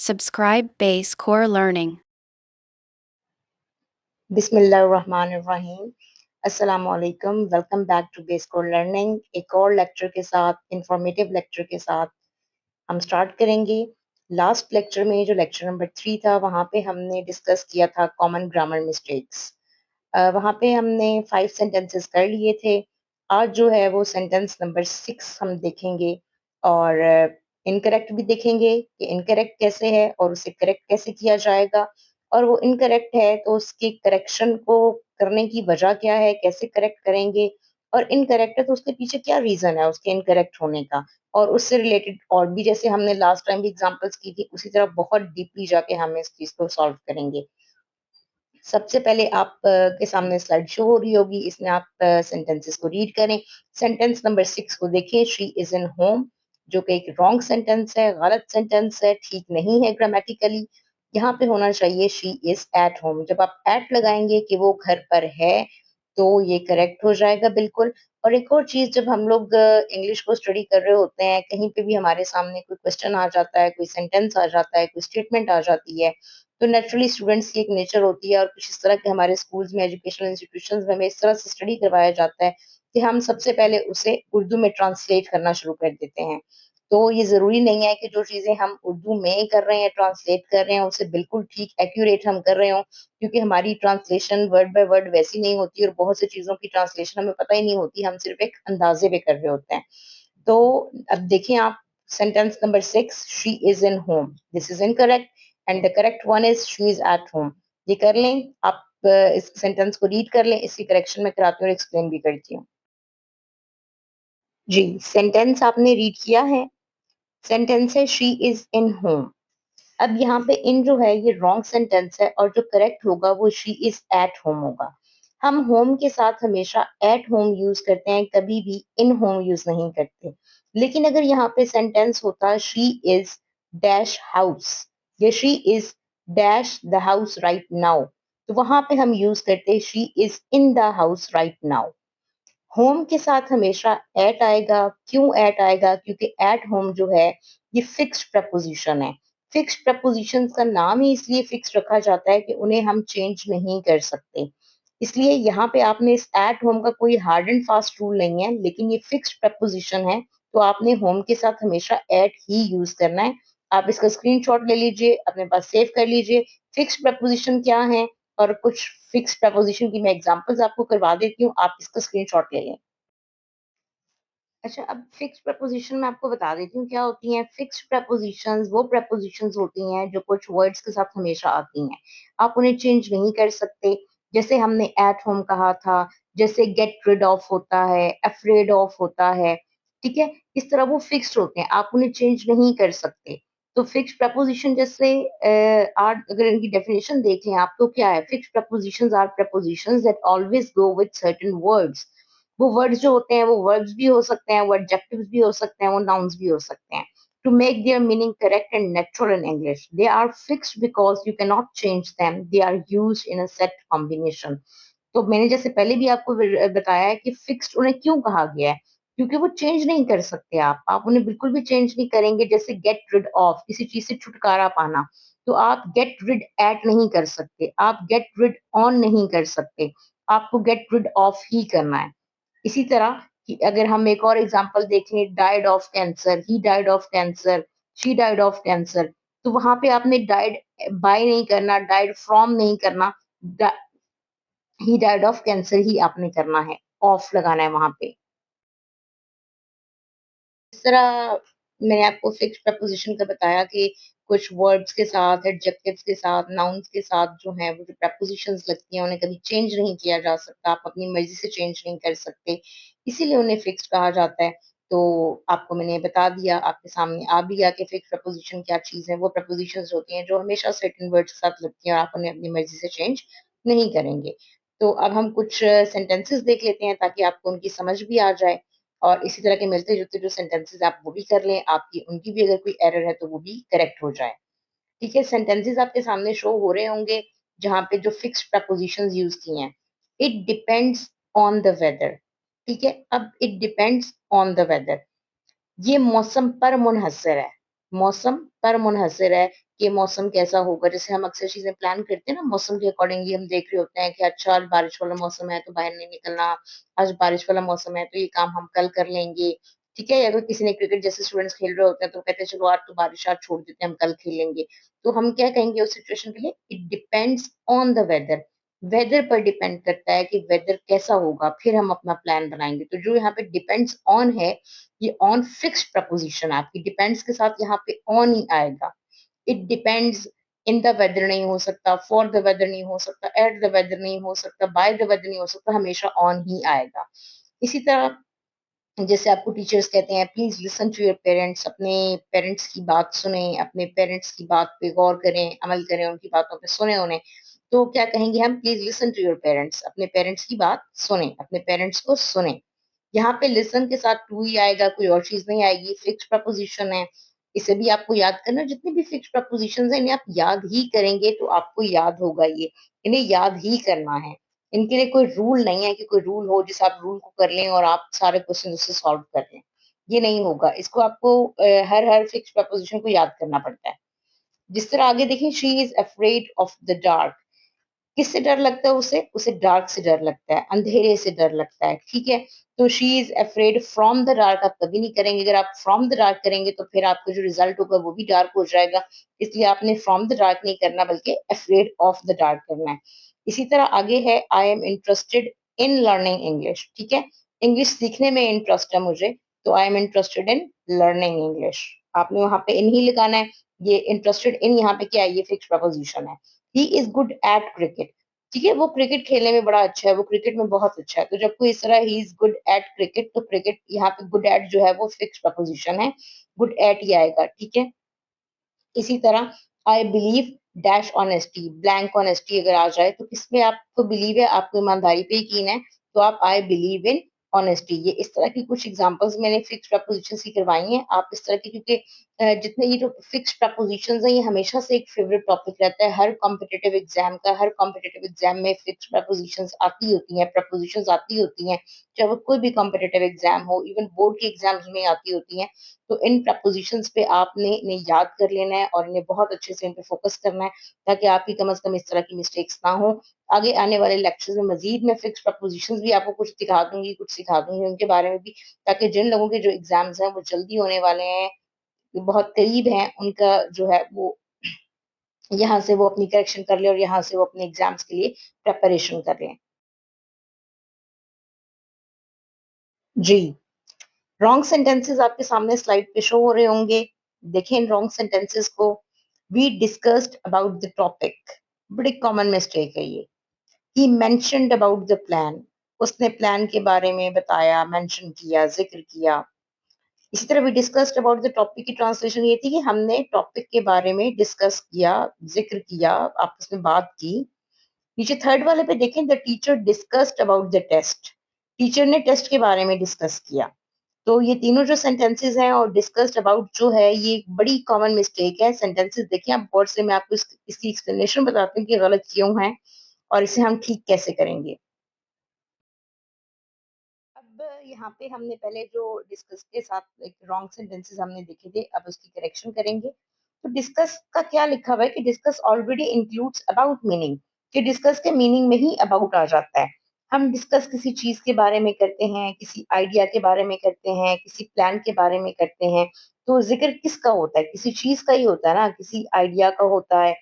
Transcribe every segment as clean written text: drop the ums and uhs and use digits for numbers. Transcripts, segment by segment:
Subscribe Base Core Learning. बिस्मिल्लाहिर्रहमानिर्रहीम अस्सलामुअलैकुम। Welcome back to Base Core Learning. एक और लेक्चर के साथ, इंफॉर्मेटिव लेक्चर के साथ हम स्टार्ट करेंगे। लास्ट लेक्चर में जो लेक्चर नंबर 3 था, वहाँ पे हमने डिस्कस किया था कॉमन ग्रामर मिस्टेक्स। वहाँ पे हमने 5 सेंटेंसेस कर लिए थे। आज जो है वो सेंटेंस नंबर 6 हम देखेंगे और इनकरेक्ट भी देखेंगे कि इनकरेक्ट कैसे है और उसे करेक्ट कैसे किया जाएगा, और वो इनकरेक्ट है तो उसकी करेक्शन को करने की वजह क्या है, कैसे करेक्ट करेंगे, और इनकरेक्ट है तो उसके पीछे क्या रीजन है उसके इनकरेक्ट होने का, और उससे रिलेटेड और भी जैसे हमने लास्ट टाइम भी एग्जांपल्स की थी उसी तरह बहुत डीपली जाके हम इस चीज को सॉल्व करेंगे। सबसे पहले आप के सामने स्लाइड शो हो रही होगी, इसमें आप सेंटेंसेस को रीड करें। सेंटेंस नंबर 6 को देखें, शी इज इन होम, जो कि एक रॉन्ग सेंटेंस है, गलत सेंटेंस है, ठीक नहीं है ग्रामेटिकली। यहाँ पे होना चाहिए शी इज एट होम। जब आप एट लगाएंगे कि वो घर पर है तो ये करेक्ट हो जाएगा बिल्कुल। और एक और चीज, जब हम लोग इंग्लिश को स्टडी कर रहे होते हैं, कहीं पे भी हमारे सामने कोई क्वेश्चन आ जाता है, कोई सेंटेंस आ जाता है, कोई स्टेटमेंट आ जाती है, तो नेचुरली स्टूडेंट्स की एक नेचर होती है, और कुछ इस तरह के हमारे स्कूल्स में, एजुकेशनल इंस्टीट्यूशंस में हमें इस तरह से स्टडी करवाया जाता है कि हम सबसे पहले उसे उर्दू में ट्रांसलेट करना शुरू कर देते हैं। तो ये जरूरी नहीं है कि जो चीजें हम उर्दू में कर रहे हैं, ट्रांसलेट कर रहे हैं, उसे बिल्कुल ठीक एक्यूरेट हम कर रहे हो, क्योंकि हमारी ट्रांसलेशन वर्ड बाय वर्ड वैसी नहीं होती, और बहुत सी चीजों की ट्रांसलेशन हमें पता ही नहीं होती, हम सिर्फ एक अंदाजे पे कर रहे होते हैं। तो अब देखिए आप, sentence number 6, she is in home, this is incorrect and the correct one is she is at home. ये कर लें आप, इस सेंटेंस को रीड कर लें, इसकी करेक्शन में कराती हूँ और एक्सप्लेन भी करती हूँ। जी, सेंटेंस आपने रीड किया है। सेंटेंस है शी इज इन होम। अब यहाँ पे इन जो है ये रॉन्ग सेंटेंस है, और जो करेक्ट होगा वो शी इज एट होम होगा। हम होम के साथ हमेशा एट होम यूज करते हैं, कभी भी इन होम यूज नहीं करते। लेकिन अगर यहाँ पे सेंटेंस होता शी इज डैश हाउस, या she is dash the house right now, तो वहां पे हम यूज करते she is in the house right now. Home के साथ हमेशा एट आएगा। क्यों एट आएगा? क्योंकि एट होम जो है ये फिक्स्ड प्रपोजिशन है। फिक्स्ड प्रपोजिशन का नाम ही इसलिए फिक्स रखा जाता है कि उन्हें हम चेंज नहीं कर सकते। इसलिए यहाँ पे आपने इस एट होम का कोई हार्ड एंड फास्ट रूल नहीं है, लेकिन ये फिक्स्ड प्रपोजिशन है, तो आपने होम के साथ हमेशा एट ही यूज करना है। आप इसका स्क्रीनशॉट ले लीजिए, अपने पास सेव कर लीजिए। फिक्स्ड प्रपोजिशन क्या है और कुछ फिक्स प्रपोजिशन की मैं एग्जांपल्स आपको करवा देती हूँ, आप इसका स्क्रीनशॉट ले लें। अच्छा, अब फिक्स प्रपोजिशन मैं आपको बता देती हूँ क्या होती हैं। फिक्स प्रपोजिशंस वो प्रपोजिशंस होती हैं जो कुछ वर्ड्स के साथ हमेशा आती हैं, आप उन्हें चेंज नहीं कर सकते। जैसे हमने एट होम कहा था, जैसे गेट रिड ऑफ होता है, अफ्रेड ऑफ होता है, ठीक है। इस तरह वो फिक्स्ड होते हैं, आप उन्हें चेंज नहीं कर सकते। तो फिक्स प्रपोजिशन जैसे अगर इनकी डेफिनेशन देखें आप, तो क्या है? Fix prepositions are prepositions that always go with certain words. वो वर्ड्स जो होते हैं वो वर्ब्स भी हो सकते हैं, वो एडजेक्टिव्स भी हो सकते हैं, वो नाउन्स भी हो सकते हैं। To make their meaning correct and natural in English, they are fixed because you cannot change them. They are used in a set combination. तो मैंने जैसे पहले भी आपको बताया है कि फिक्स्ड उन्हें क्यों कहा गया है, क्योंकि वो चेंज नहीं कर सकते। आप उन्हें बिल्कुल भी चेंज नहीं करेंगे। जैसे गेट रिड ऑफ, किसी चीज से छुटकारा पाना, तो आप गेट रिड एट नहीं कर सकते, आप गेट रिड ऑन नहीं कर सकते, आपको गेट रिड ऑफ ही करना है। इसी तरह कि अगर हम एक और एग्जांपल देखें, died of cancer, he died of cancer, she died of cancer, तो वहां पे आपने डाइड बाय नहीं करना, डाइड फ्रॉम नहीं करना, ही डाइड ऑफ कैंसर ही आपने करना है, ऑफ लगाना है वहां पे। इस तरह मैंने आपको फिक्स प्रपोजिशन का बताया कि कुछ वर्ड्स के साथ, एडजेक्टिव्स के साथ, नाउन्स के साथ जो है वो जो प्रपोजिशंस लगती हैं उन्हें कभी चेंज नहीं किया जा सकता, आप अपनी मर्जी से चेंज नहीं कर सकते, इसीलिए उन्हें फिक्स कहा जाता है। तो आपको मैंने बता दिया, आपके सामने आ भी गया कि फिक्स प्रपोजिशन क्या चीज है। वो प्रपोजिशंस होती हैं जो हमेशा सर्टेन वर्ड्स के साथ लगती हैं और आप उन्हें अपनी मर्जी से चेंज नहीं करेंगे। तो अब हम कुछ सेंटेंसेस देख लेते हैं ताकि आपको उनकी समझ भी आ जाए, और इसी तरह के मिलते-जुलते जो सेंटेंसेस आप वो भी कर लें, आपकी उनकी भी अगर कोई एरर है तो वो भी करेक्ट हो जाए। ठीक है, सेंटेंसेस आपके सामने शो हो रहे होंगे जहाँ पे जो फिक्स्ड प्रपोजिशंस यूज की हैं। It depends on the weather. ठीक है, अब it depends on the weather, ये मौसम पर मुनहसर है। मौसम पर मुनहसर है कि मौसम कैसा होगा। जैसे हम अक्सर चीजें प्लान करते हैं ना, मौसम के अकॉर्डिंगली हम देख रहे होते हैं कि अच्छा आज बारिश वाला मौसम है तो बाहर नहीं निकलना, आज बारिश वाला मौसम है तो ये काम हम कल कर लेंगे। ठीक है, अगर किसी ने क्रिकेट जैसे स्टूडेंट्स खेल रहे होते हैं तो कहते हैं चलो आज तो बारिश आज छोड़ देते हैं, हम कल खेलेंगे। तो हम क्या कहेंगे उस सिचुएशन के लिए, it depends on the weather. Weather पर डिपेंड करता है कि वेदर कैसा होगा, फिर हम अपना प्लान बनाएंगे। तो जो यहाँ पे डिपेंड्स ऑन है, ये ऑन फिक्स्ड प्रपोजिशन है, आपकी डिपेंड्स के साथ यहाँ पे ऑन ही आएगा। It depends in the weather नहीं हो सकता, फॉर द वेदर नहीं हो सकता, एट द वेदर नहीं हो सकता, बाय द वेदर नहीं हो सकता, हमेशा ऑन ही आएगा। इसी तरह जैसे आपको टीचर्स कहते हैं please listen to your parents, अपने पेरेंट्स की बात सुने, अपने पेरेंट्स की बात पे गौर करें, अमल करें, उनकी बातों पे सुने उन्हें। तो क्या कहेंगे हम, please listen to your parents, अपने पेरेंट्स की बात सुने, अपने पेरेंट्स को सुने। यहाँ पे लिसन के साथ टू ही आएगा, कोई और चीज नहीं आएगी, फिक्स प्रपोजिशन है। इसे भी आपको याद करना, जितने भी फिक्स प्रपोजिशन है इन्हें आप याद ही करेंगे तो आपको याद होगा ये, इन्हें याद ही करना है। इनके लिए कोई रूल नहीं है कि कोई रूल हो जिस आप रूल को कर लें और आप सारे क्वेश्चन उससे सॉल्व कर लें, ये नहीं होगा। इसको आपको हर हर फिक्स प्रपोजिशन को याद करना पड़ता है। जिस तरह आगे देखें, she is afraid of the dark, किससे डर लगता है उसे, उसे डार्क से डर लगता है, अंधेरे से डर लगता है। ठीक है, तो she is afraid from the dark आप कभी नहीं करेंगे, अगर आप फ्रॉम द डार्क करेंगे तो फिर आपका जो रिजल्ट होगा वो भी डार्क हो जाएगा। इसलिए आपने फ्रॉम द डार्क नहीं करना बल्कि अफ्रेड ऑफ द डार्क करना है। इसी तरह आगे है, I am interested in learning English. ठीक है, इंग्लिश सीखने में इंटरेस्ट है मुझे, तो I am interested in learning English. आपने वहां पे इन ही लगाना है, ये इंटरेस्टेड इन यहाँ पे क्या है, ये फिक्स प्रपोजिशन है। He is good at cricket, ठीक है, वो क्रिकेट खेलने में बड़ा अच्छा है, वो क्रिकेट में बहुत अच्छा है। तो जब कोई इस तरह he is good at cricket, तो क्रिकेट यहाँ पे गुड एट जो है वो फिक्स प्रपोजिशन है, गुड एट ही आएगा। ठीक है, इसी तरह I believe dash honesty, blank honesty अगर आ जाए तो किसमें आपको बिलीव है, आपको ईमानदारी पे यकीन है, तो आप आई बिलीव इन ऑनेस्टी। ये इस तरह की कुछ एग्जांपल्स मैंने फिक्स प्रपोजिशन की करवाई हैं। आप इस तरह की, क्योंकि जितने ये जो फिक्स प्रपोजिशंस हैं ये हमेशा से एक फेवरेट टॉपिक रहता है हर कॉम्पिटिटिव एग्जाम का। हर कॉम्पिटिटिव एग्जाम में फिक्स प्रपोजिशंस आती होती हैं, प्रपोजिशंस आती होती हैं, चाहे वो कोई भी कॉम्पिटिटिव एग्जाम हो, इवन बोर्ड के एग्जाम्स में आती होती हैं। तो इन प्रपोजिशंस पे आपने इन्हें याद कर लेना है और इन्हें बहुत अच्छे से इन पे फोकस करना है, ताकि आपकी कम से कम इस तरह की मिस्टेक्स ना हो। आगे आने वाले लेक्चर्स में मजीद मैं फिक्स प्रपोजिशंस भी आपको कुछ दिखा दूंगी, कुछ सिखा दूंगी उनके बारे में भी, ताकि जिन लोगों के जो एग्जाम्स हैं वो जल्दी होने वाले हैं, बहुत करीब हैं, उनका जो है वो यहाँ से वो अपनी करेक्शन कर ले और यहाँ से वो अपने एग्जाम्स के लिए प्रेपरेशन कर लें। जी, रॉन्ग सेंटेंसेस आपके सामने स्लाइड पे शो हो रहे होंगे, देखें इन रॉन्ग सेंटेंसेस को। We discussed about the topic, बड़ी कॉमन मिस्टेक है ये। He mentioned about the plan, उसने प्लान के बारे में बताया, मेंशन किया, जिक्र किया। इसी तरह we discussed about the topic की ट्रांसलेशन ये थी कि हमने टॉपिक के बारे में डिस्कस किया, जिक्र किया, आपस में बात की। नीचे थर्ड वाले पे देखें, the teacher discussed about the test, teacher ने टेस्ट के बारे में डिस्कस किया। तो ये तीनों जो सेंटेंसेस हैं और डिस्कस्ड अबाउट जो है ये एक बड़ी कॉमन मिस्टेक है। सेंटेंसेस देखिए आप गौर से, मैं आपको इसकी एक्सप्लेनेशन बताती हूँ कि गलत क्यों है और इसे हम ठीक कैसे करेंगे। अब यहाँ पे हमने पहले जो डिस्कस के साथ एक रॉन्ग सेंटेंसेस हमने देखे थे, अब उसकी करेक्शन करेंगे। तो डिस्कस का क्या लिखा हुआ है कि discuss already includes about meaning, कि डिस्कस के मीनिंग में ही अबाउट आ जाता है। हम डिस्कस किसी चीज के बारे में करते हैं, किसी आइडिया के बारे में करते हैं, किसी प्लान के बारे में करते हैं, तो जिक्र किसका होता है, किसी चीज का ही होता है ना, किसी आइडिया का होता है।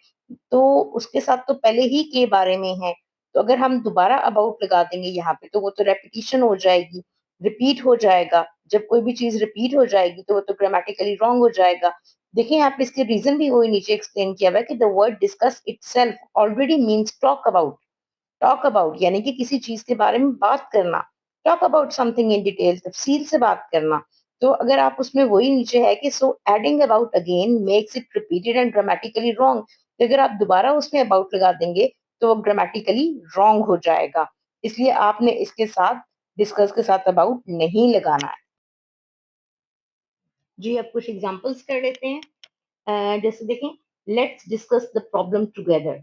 तो उसके साथ तो पहले ही के बारे में है, तो अगर हम दोबारा अबाउट लगा देंगे यहाँ पे तो वो तो रेपिटिशन हो जाएगी, रिपीट हो जाएगा। जब कोई भी चीज रिपीट हो जाएगी तो वो तो ग्रामेटिकली रॉन्ग हो जाएगा। देखिए यहाँ पे इसके रीजन भी वही नीचे एक्सप्लेन किया हुआ है कि the word discuss itself already means talk about. Talk about यानी कि किसी चीज के बारे में बात करना, talk about something in detail, तफसील से बात करना। तो अगर आप उसमें वही नीचे है कि so adding about again makes it repeated and grammatically wrong, तो अगर आप दोबारा उसमें अबाउट लगा देंगे तो वो ग्रामेटिकली रॉन्ग हो जाएगा। इसलिए आपने इसके साथ डिस्कस के साथ अबाउट नहीं लगाना है। जी, अब कुछ एग्जांपल्स कर लेते हैं। जैसे देखें, let's discuss the problem together,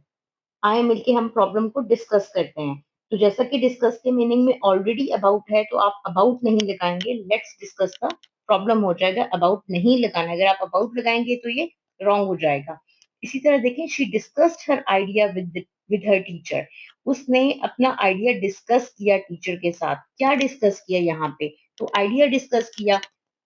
आए मिलके हम प्रॉब्लम को डिस्कस करते हैं। तो जैसा कि डिस्कस के मीनिंग में ऑलरेडी अबाउट है तो आप अबाउट नहीं लगाएंगे, लेट्स डिस्कस द प्रॉब्लम हो जाएगा, अबाउट नहीं लगाना। अगर आप अबाउट लगाएंगे तो ये रॉन्ग हो जाएगा। इसी तरह देखें, she discussed her idea with her teacher. उसने अपना आइडिया डिस्कस किया टीचर के साथ। क्या डिस्कस किया यहाँ पे? तो आइडिया डिस्कस किया,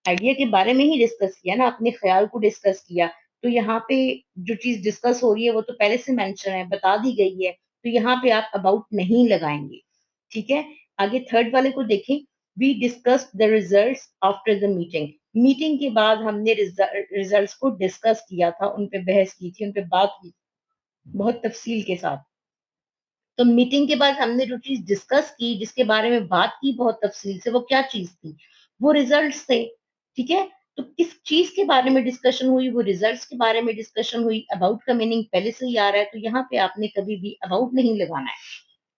आइडिया के बारे में ही डिस्कस किया ना, अपने ख्याल को डिस्कस किया। तो यहाँ पे जो चीज डिस्कस हो रही है वो तो पहले से मेंशन है, बता दी गई है, तो यहाँ पे आप अबाउट नहीं लगाएंगे। ठीक है, आगे थर्ड वाले को देखें। We discussed the results after the meeting. Meeting के बाद हमने रिजल्ट्स को डिस्कस किया था, उन पे बहस की थी, उन पे बात की बहुत तफसील के साथ। तो मीटिंग के बाद हमने जो चीज डिस्कस की, जिसके बारे में बात की बहुत तफसील से, वो क्या चीज थी? वो रिजल्ट्स थे। ठीक है, तो किस चीज के बारे में डिस्कशन हुई? वो रिजल्ट्स के बारे में डिस्कशन हुई। अबाउट का मीनिंग पहले से ही आ रहा है, तो यहाँ पे आपने कभी भी अबाउट नहीं लगाना है।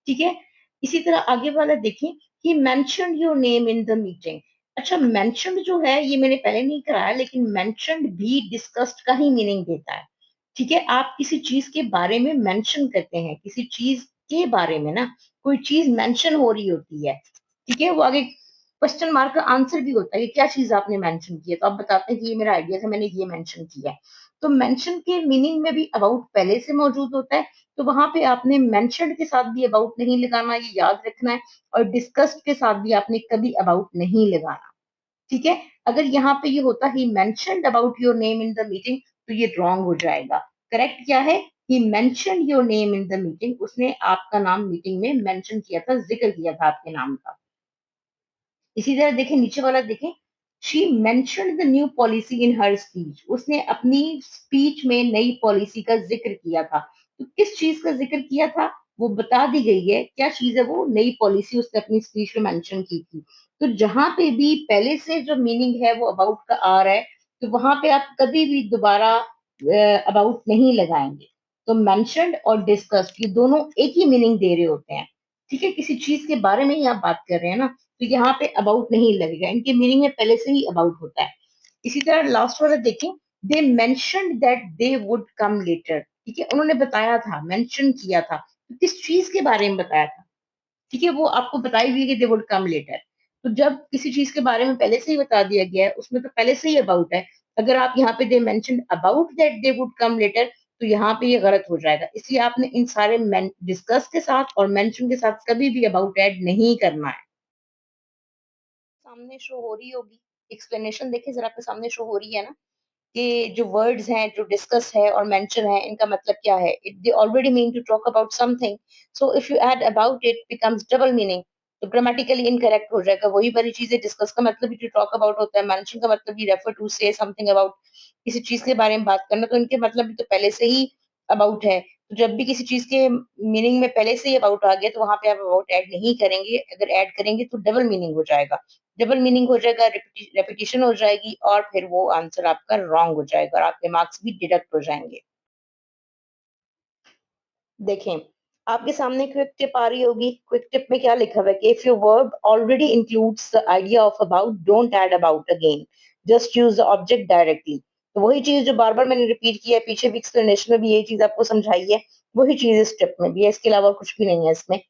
ठीक है, इसी तरह आगे वाला देखें। He mentioned your name in the meeting. अच्छा, मेंशन्ड जो है ये मैंने पहले नहीं कराया, लेकिन मेंशन्ड भी डिस्कस्ड का ही मीनिंग देता है। ठीक है, आप किसी चीज के बारे में मेंशन करते हैं, किसी चीज के बारे में ना, कोई चीज मेंशन हो रही होती है। ठीक है, वो आगे क्वेश्चन मार्क का आंसर भी होता है कि क्या चीज आपने मेंशन की है, तो आप बताते हैं कि ये मेरा आइडिया था, मैंने ये मेंशन किया है। तो मेंशन के मीनिंग में भी अबाउट पहले से मौजूद होता है, तो वहां पे आपने मेंशन्ड के साथ भी अबाउट नहीं लगाना, ये याद रखना है। और डिस्कस्ड के साथ भी आपने कभी अबाउट नहीं लगाना। ठीक है, अगर यहाँ पे ये होता he mentioned about your name in the meeting, तो ये रॉन्ग हो जाएगा। करेक्ट क्या है? He mentioned your name in the meeting. उसने आपका नाम मीटिंग में मेंशन किया था, जिक्र किया था आपके नाम का। इसी तरह देखें, नीचे वाला देखें। She mentioned the new policy in her speech. उसने अपनी स्पीच में नई पॉलिसी का जिक्र किया था। तो किस चीज का जिक्र किया था वो बता दी गई है। क्या चीज है वो? नई पॉलिसी उसने अपनी स्पीच में मेंशन की थी। तो जहां पे भी पहले से जो मीनिंग है वो अबाउट का आ रहा है, तो वहां पे आप कभी भी दोबारा अबाउट नहीं लगाएंगे। तो मेंशन्ड और डिस्कस्ड ये दोनों एक ही मीनिंग दे रहे होते हैं। ठीक है, किसी चीज के बारे में ही आप बात कर रहे हैं ना, तो यहाँ पे अबाउट नहीं लगेगा, इनके मीनिंग में पहले से ही अबाउट होता है। इसी तरह लास्ट वाला देखें। They mentioned that they would come later. ठीक है, उन्होंने बताया था, मेंशन किया था, तो किस चीज के बारे में बताया था? ठीक है, वो आपको बताई हुई है कि दे वुड कम लेटर। तो जब किसी चीज के बारे में पहले से ही बता दिया गया है, उसमें तो पहले से ही अबाउट है। अगर आप यहाँ पे they mention about that they would come letter, तो यहाँ पे ये गलत हो जाएगा। इसलिए आपने इन सारे डिस्कस के साथ और मेंशन के साथ कभी भी अबाउट ऐड नहीं करना है। सामने शो हो रही होगी एक्सप्लेनेशन, देखिए जरा आपके सामने शो हो रही है ना, कि जो वर्ड्स हैं, जो डिस्कस है और मेंशन है, इनका मतलब क्या है? It they already mean to talk about something, so if you add about it becomes double meaning. तो ग्रामेटिकली इनकरेक्ट हो जाएगा। वही वाली चीजें, डिस्कस का मतलब ही टू टॉक अबाउट होता है, मेंशन का मतलब भी refer to, say something about, किसी चीज के बारे में बात करना, तो इनके मतलब भी तो पहले से ही अबाउट है। तो जब भी किसी चीज के मीनिंग में पहले से ही अबाउट आ गया, तो वहां पे आप अबाउट ऐड नहीं करेंगे। अगर ऐड करेंगे तो डबल मीनिंग हो जाएगा। डबल मीनिंग हो जाएगा, रेपिटेशन हो जाएगी, और फिर वो आंसर आपका रॉन्ग हो जाएगा और आपके मार्क्स भी डिडक्ट हो जाएंगे। देखें, आपके सामने क्विक टिप आ रही होगी। क्विक टिप में क्या लिखा हुआ है कि if your verb already includes the idea of about, don't add about again, just use the object directly. तो वही चीज जो बार बार मैंने रिपीट किया है, पीछे भी एक्सप्लेनेशन में भी यही चीज आपको समझाई है, वही चीज इस टिप में भी है, इसके अलावा कुछ भी नहीं है इसमें।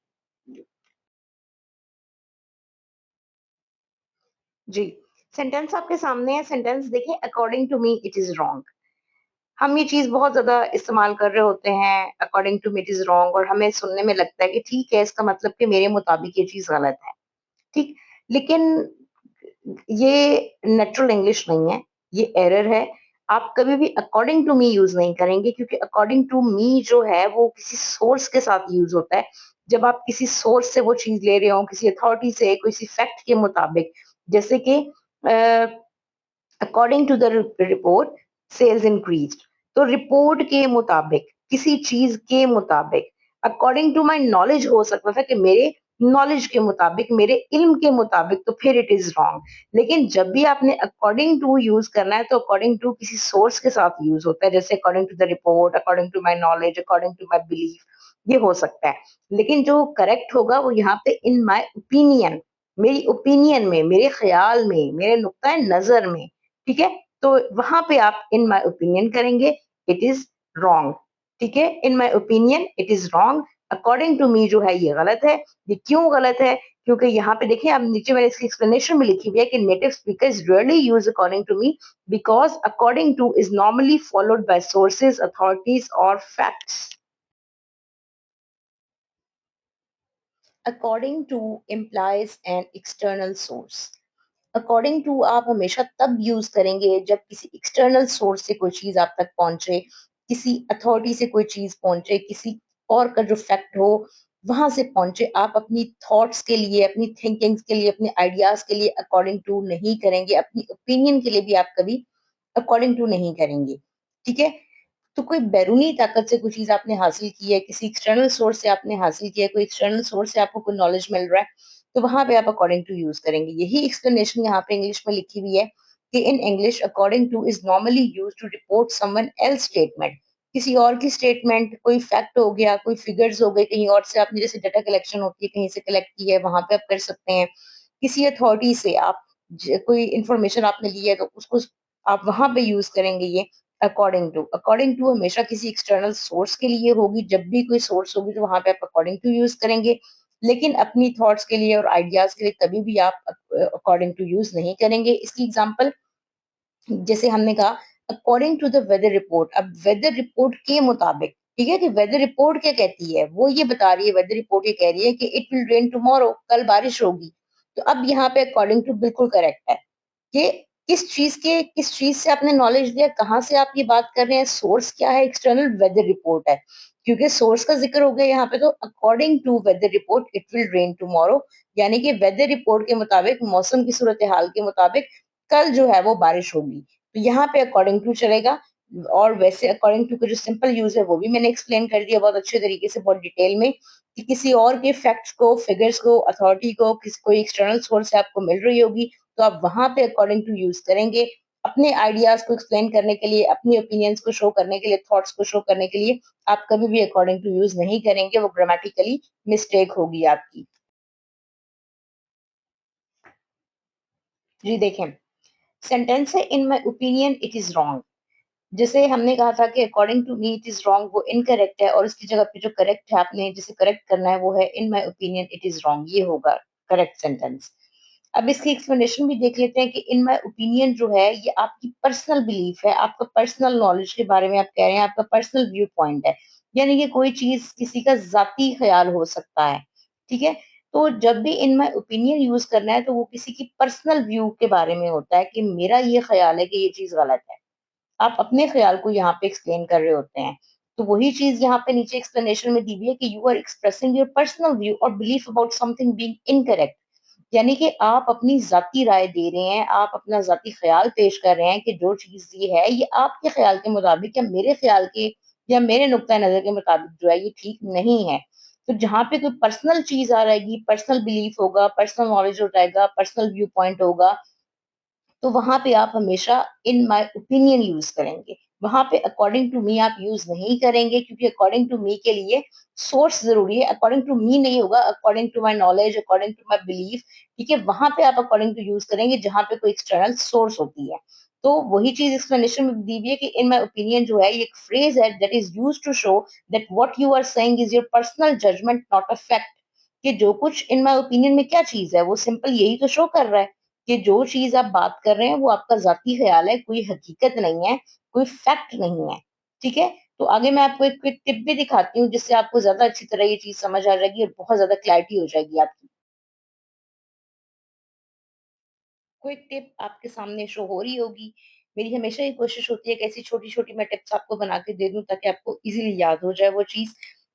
जी, सेंटेंस आपके सामने है। सेंटेंस देखें, according to me it is wrong. हम ये चीज बहुत ज्यादा इस्तेमाल कर रहे होते हैं, according to me it is wrong, और हमें सुनने में लगता है कि ठीक है, इसका मतलब कि मेरे मुताबिक ये चीज गलत है। ठीक, लेकिन ये नेचुरल इंग्लिश नहीं है, ये एरर है। आप कभी भी अकॉर्डिंग टू मी यूज नहीं करेंगे, क्योंकि अकॉर्डिंग टू मी जो है वो किसी सोर्स के साथ यूज होता है। जब आप किसी सोर्स से वो चीज ले रहे हो, किसी अथॉरिटी से, किसी फैक्ट के मुताबिक, जैसे कि according to the report sales increased. तो रिपोर्ट के मुताबिक, किसी चीज के मुताबिक, अकॉर्डिंग टू माय नॉलेज हो सकता था कि मेरे नॉलेज के मुताबिक, मेरे इल्म के मुताबिक, तो फिर इट इज रॉन्ग। लेकिन जब भी आपने अकॉर्डिंग टू यूज करना है, तो अकॉर्डिंग टू किसी सोर्स के साथ यूज होता है, जैसे according to the report, according to my knowledge, according to my belief, ये हो सकता है। लेकिन जो करेक्ट होगा वो यहाँ पे इन माय ओपिनियन, मेरी ओपिनियन में, मेरे ख्याल में, मेरे नुक्ता नजर में। ठीक है, तो वहां पे आप इन माय ओपिनियन करेंगे, इट इज रॉन्ग। ठीक है, in my opinion it is wrong, according to me जो है ये गलत है। ये क्यों गलत है? क्योंकि यहाँ पे देखिए आप नीचे मैंने इसकी एक्सप्लेनेशन में लिखी हुई है कि native speakers rarely use according to me because according to is normally followed by sources, authorities or facts. According to implies an external source. According to आप हमेशा तब यूज करेंगे जब किसी एक्सटर्नल सोर्स से कोई चीज आप तक पहुंचे, किसी अथॉरिटी से कोई चीज पहुंचे, किसी और का जो फैक्ट हो वहां से पहुंचे। आप अपनी थॉट्स के लिए, अपनी थिंकिंग्स के लिए, अपने आइडियाज के लिए अकॉर्डिंग टू नहीं करेंगे, अपनी ओपिनियन के लिए भी आप कभी अकॉर्डिंग टू नहीं करेंगे। ठीक है, तो कोई बैरूनी ताकत से कोई चीज आपने हासिल की है, किसी एक्सटर्नल सोर्स से आपने हासिल किया है, कोई एक्सटर्नल सोर्स से आपको कोई नॉलेज मिल रहा है, तो वहां पे आप अकॉर्डिंग टू यूज करेंगे। यही एक्सप्लेनेशन यहाँ पे इंग्लिश में लिखी हुई है कि in English according to is normally use to report someone else statement. किसी और की स्टेटमेंट, कोई फैक्ट हो गया, कोई फिगर्स हो गए, कहीं और से आपने जैसे डाटा कलेक्शन होती है कहीं से कलेक्ट की है, वहां पे आप कर सकते हैं। किसी अथॉरिटी से आप कोई इंफॉर्मेशन आपने ली है तो उसको आप वहां पे यूज करेंगे ये अकॉर्डिंग टू हमेशा किसी एक्सटर्नल सोर्स के लिए होगी। जब भी कोई सोर्स होगी तो वहां पे आप अकॉर्डिंग टू यूज करेंगे, लेकिन अपनी थॉट्स के लिए और आइडियाज के लिए कभी भी आप अकॉर्डिंग टू यूज नहीं करेंगे। इसकी एग्जांपल जैसे हमने कहा according to the weather report. अब वेदर रिपोर्ट के मुताबिक, ठीक है, कि वेदर रिपोर्ट क्या कहती है, वो ये बता रही है, वेदर रिपोर्ट ये कह रही है कि इट विल रेन टुमारो, कल बारिश होगी। तो अब यहाँ पे अकॉर्डिंग टू बिल्कुल करेक्ट है कि किस चीज से आपने नॉलेज लिया, कहाँ से आप ये बात कर रहे हैं, सोर्स क्या है, एक्सटर्नल वेदर रिपोर्ट है। क्योंकि सोर्स का जिक्र हो गया यहाँ पे, तो according to weather report it will rain tomorrow, यानी कि वेदर रिपोर्ट के मुताबिक, मौसम की सूरत हाल के मुताबिक कल जो है वो बारिश होगी। तो यहाँ पे अकॉर्डिंग टू चलेगा। और वैसे अकॉर्डिंग टू का जो सिंपल यूज है वो भी मैंने एक्सप्लेन कर दिया बहुत अच्छे तरीके से, बहुत डिटेल में, कि किसी और के फैक्ट्स को, फिगर्स को, अथॉरिटी को, कोई एक्सटर्नल सोर्स से आपको मिल रही होगी तो आप वहां पे अकॉर्डिंग टू यूज करेंगे। अपने आइडियाज को एक्सप्लेन करने के लिए, अपनी ओपिनियंस को शो करने के लिए, थॉट्स को शो करने के लिए आप कभी भी अकॉर्डिंग टू यूज नहीं करेंगे, वो ग्रामेटिकली मिस्टेक होगी आपकी। जी देखें, सेंटेंस है in my opinion it is wrong. जैसे हमने कहा था कि according to me it is wrong, वो इनकरेक्ट है, और इसकी जगह पे जो करेक्ट है, आपने जिसे करेक्ट करना है वो है in my opinion it is wrong, ये होगा करेक्ट सेंटेंस। अब इसकी एक्सप्लेनेशन भी देख लेते हैं कि इन माई ओपिनियन जो है ये आपकी पर्सनल बिलीफ है, आपका पर्सनल नॉलेज के बारे में आप कह रहे हैं, आपका पर्सनल व्यू पॉइंट है, यानी कि कोई चीज किसी का जाती ख्याल हो सकता है। ठीक है, तो जब भी इन माई ओपिनियन यूज करना है तो वो किसी की पर्सनल व्यू के बारे में होता है कि मेरा ये ख्याल है कि ये चीज गलत है। आप अपने ख्याल को यहाँ पे एक्सप्लेन कर रहे होते हैं। तो वही चीज यहाँ पे नीचे एक्सप्लेनेशन में दी हुई है कि you are expressing your personal view और belief about something being incorrect, यानी कि आप अपनी जाती राय दे रहे हैं, आप अपना जाती ख्याल पेश कर रहे हैं कि जो चीज ये है ये आपके ख्याल के मुताबिक या मेरे ख्याल के या मेरे नुक्ता नजर के मुताबिक जो है ये ठीक नहीं है। तो जहाँ पे कोई पर्सनल चीज आ रहेगी, पर्सनल बिलीफ होगा, पर्सनल नॉलेज हो जाएगा, पर्सनल व्यू पॉइंट होगा, तो वहां पे आप हमेशा इन माय ओपिनियन यूज करेंगे। वहां पे अकॉर्डिंग टू मी आप यूज नहीं करेंगे, क्योंकि अकॉर्डिंग टू मी के लिए सोर्स जरूरी है। अकॉर्डिंग टू मी नहीं होगा, according to my knowledge, according to my belief. ठीक है, वहां पे आप अकॉर्डिंग टू यूज करेंगे जहां पे कोई एक्सटर्नल सोर्स होती है। तो वही चीज एक्सप्लेनेशन में दी हुई है कि इन माय ओपिनियन जो है ये एक फ्रेज है that is used to show that what you are saying is your personal judgement not a fact. कि जो कुछ इन माय ओपिनियन में क्या चीज है वो सिंपल यही तो शो कर रहा है कि जो चीज आप बात कर रहे हैं वो आपका जाती ख्याल है, कोई हकीकत नहीं है, कोई फैक्ट नहीं है। ठीक है, तो आगे मैं आपको एक क्विक टिप भी दिखाती हूँ जिससे आपको ज्यादा अच्छी तरह ये चीज समझ आ जाएगी और बहुत ज्यादा क्लैरिटी हो जाएगी आपकी। क्विक टिप आपके सामने शो हो रही होगी। मेरी हमेशा ये कोशिश होती है कि ऐसी छोटी छोटी मैं टिप्स आपको बना के दे दूं ताकि आपको इजीली याद हो जाए वो चीज।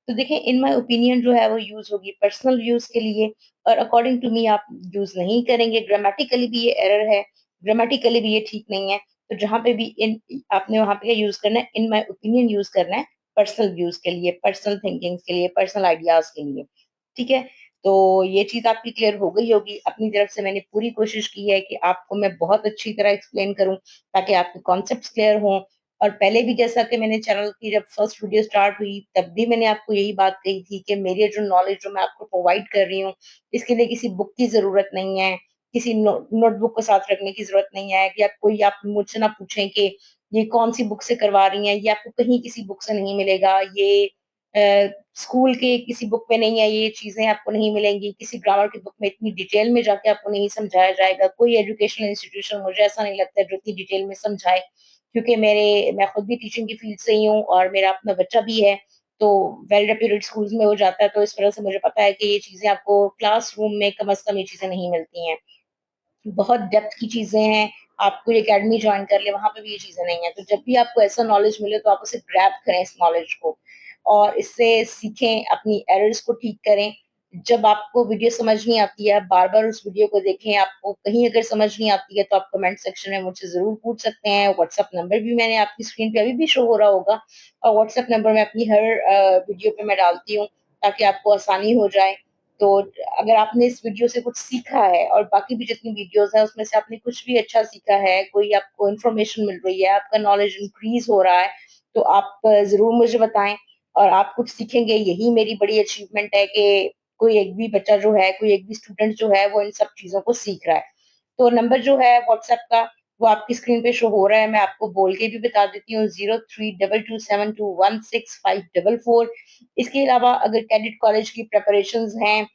तो देखें, इन माय ओपिनियन जो है वो यूज होगी पर्सनल यूज के लिए, और अकॉर्डिंग टू मी आप यूज नहीं करेंगे। ग्रामेटिकली भी ये एरर है, ग्रामेटिकली भी ये ठीक नहीं है। तो जहां पे भी इन आपने वहां पे क्या यूज करना है, इन माय ओपिनियन यूज करना है पर्सनल व्यूज के लिए, पर्सनल थिंकिंग के लिए, पर्सनल आइडियाज के लिए। ठीक है, तो ये चीज आपकी क्लियर हो गई होगी। अपनी तरफ से मैंने पूरी कोशिश की है कि आपको मैं बहुत अच्छी तरह एक्सप्लेन करूं ताकि आपके कॉन्सेप्ट्स क्लियर हों। और पहले भी जैसा कि मैंने चैनल की जब फर्स्ट वीडियो स्टार्ट हुई तब भी मैंने आपको यही बात कही थी कि मेरी जो नॉलेज जो मैं आपको प्रोवाइड कर रही हूँ इसके लिए किसी बुक की जरूरत नहीं है, किसी नोटबुक को साथ रखने की जरूरत नहीं है, कि आप मुझसे ना पूछें कि ये कौन सी बुक से करवा रही हैं, ये आपको कहीं किसी बुक से नहीं मिलेगा। ये स्कूल के किसी बुक में नहीं है, ये चीज़ें आपको नहीं मिलेंगी, किसी ग्रामर की बुक में इतनी डिटेल में जाके आपको नहीं समझाया जाएगा, कोई एजुकेशनल इंस्टीट्यूशन मुझे ऐसा नहीं लगता है जो इतनी डिटेल में समझाए, क्योंकि मैं खुद भी टीचिंग की फील्ड से ही हूँ और मेरा अपना बच्चा भी है, तो वेल रेप्यूटेड स्कूल्स में वो जाता है, तो इस वजह से मुझे पता है कि ये चीज़ें आपको क्लासरूम में कम से कम ये चीज़ें नहीं मिलती हैं। बहुत डेप्थ की चीज़ें हैं, आप कोई अकेडमी जॉइन कर लें, वहाँ पे भी ये चीज़ें नहीं हैं। तो जब भी आपको ऐसा नॉलेज मिले तो आप उसे ग्रैब करें इस नॉलेज को और इससे सीखें, अपनी एरर्स को ठीक करें। जब आपको वीडियो समझ नहीं आती है, बार-बार उस वीडियो को देखें, आपको कहीं अगर समझ नहीं आती है तो आप कमेंट सेक्शन में मुझसे ज़रूर पूछ सकते हैं। व्हाट्सएप नंबर भी मैंने आपकी स्क्रीन पे अभी भी शो हो रहा होगा और व्हाट्सएप नंबर मैं अपनी हर वीडियो पे मैं डालती हूँ ताकि आपको आसानी हो जाए। तो अगर आपने इस वीडियो से कुछ सीखा है और बाकी भी जितनी वीडियोस हैं उसमें से आपने कुछ भी अच्छा सीखा है, कोई आपको इन्फॉर्मेशन मिल रही है, आपका नॉलेज इंक्रीज हो रहा है, तो आप ज़रूर मुझे बताएँ और आप कुछ सीखेंगे। यही मेरी बड़ी अचीवमेंट है कि कोई एक भी बच्चा जो है, कोई एक भी स्टूडेंट जो है वो इन सब चीज़ों को सीख रहा है। तो नंबर जो है व्हाट्सएप का वो आपकी स्क्रीन पे शो हो रहा है, मैं आपको बोल के भी बता देती हूँ 0322721654। इसके अलावा अगर कैडेट कॉलेज की प्रिपरेशंस हैं,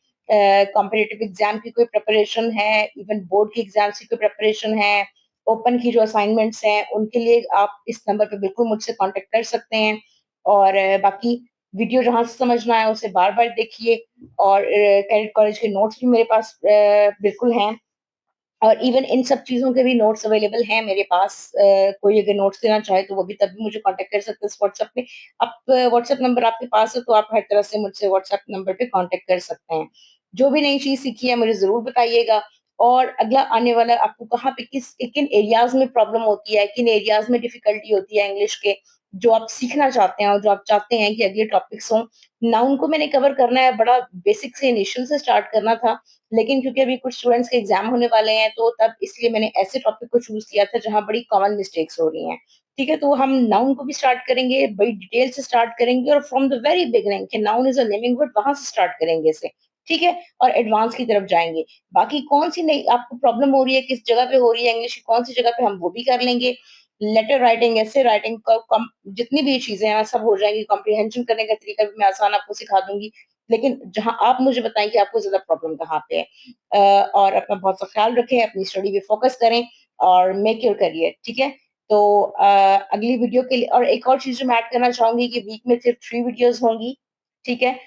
कॉम्पिटिटिव एग्जाम की कोई प्रिपरेशन है, इवन बोर्ड की एग्जाम्स की कोई प्रिपरेशन है, ओपन की जो असाइनमेंट्स हैं, उनके लिए आप इस नंबर पे बिल्कुल मुझसे कॉन्टेक्ट कर सकते हैं और बाकी वीडियो जहाँ से समझ ना आए उसे बार-बार देखिए और कैडेट कॉलेज के नोट्स भी मेरे पास बिल्कुल हैं। और इवन इन सब चीज़ों के भी नोट्स अवेलेबल हैं मेरे पास। कोई अगर नोट्स लेना चाहे तो वो भी तब भी मुझे कॉन्टैक्ट कर सकते हैं इस व्हाट्सएप पे। आप व्हाट्सएप नंबर आपके पास है तो आप हर तरह से मुझसे व्हाट्सएप नंबर पे कॉन्टैक्ट कर सकते हैं। जो भी नई चीज़ सीखी है मुझे ज़रूर बताइएगा और अगला आने वाला आपको कहाँ पे किन एरियाज़ में प्रॉब्लम होती है, किन एरियाज़ में डिफ़िकल्टी होती है इंग्लिश के, जो आप सीखना चाहते हैं और जो आप चाहते हैं कि अगले टॉपिक्स हों। नाउन को मैंने कवर करना है, बड़ा बेसिक से इनिशियल से स्टार्ट करना था, लेकिन क्योंकि अभी कुछ स्टूडेंट्स के एग्जाम होने वाले हैं तो तब इसलिए मैंने ऐसे टॉपिक को चूज़ किया था जहाँ बड़ी कॉमन मिस्टेक्स हो रही हैं। ठीक है? तो हम नाउन को भी स्टार्ट करेंगे, बड़ी डिटेल से स्टार्ट करेंगे और फ्रॉम द वेरी बिगिनिंग कि noun is a living word वहाँ से स्टार्ट करेंगे इसे। ठीक है? और एडवांस की तरफ जाएँगे। बाकी कौन-सी नई आपको प्रॉब्लम हो रही है, किस जगह पे हो रही है इंग्लिश की कौन-सी जगह पे हम वो भी कर लेंगे। लेटर राइटिंग, एसे राइटिंग क कम जितनी भी चीज़ें हैं सब हो जाएँगी। कॉम्प्रिहेंशन करने का तरीका भी मैं आसान आपको सिखा दूँगी। लेकिन जहाँ आप मुझे बताएँ कि आपको ज़्यादा प्रॉब्लम कहाँ पे है। और अपना बहुत सा ख्याल रखें, अपनी स्टडी पे फ़ोकस करें और मेक योर करियर, ठीक है? तो अगली वीडियो के लिए और एक और चीज़ जो मैं ऐड करना चाहूँगी कि वीक में सिर्फ 3 वीडियोज़ होंगी, ठीक है?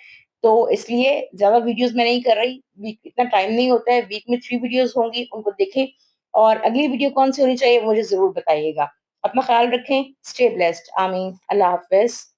तो इसलिए ज़्यादा वीडियोज़ मैं नहीं कर रही, वीक इतना टाइम नहीं होता है, वीक में 3 वीडियोज़ होंगी, उनको देखें और अगली वीडियो कौन-सी होनी चाहिए मुझे ज़रूर बताइएगा। अपना ख्याल रखें, स्टे ब्लेस्ड, आमीन, अल्लाह हाफ़िज़।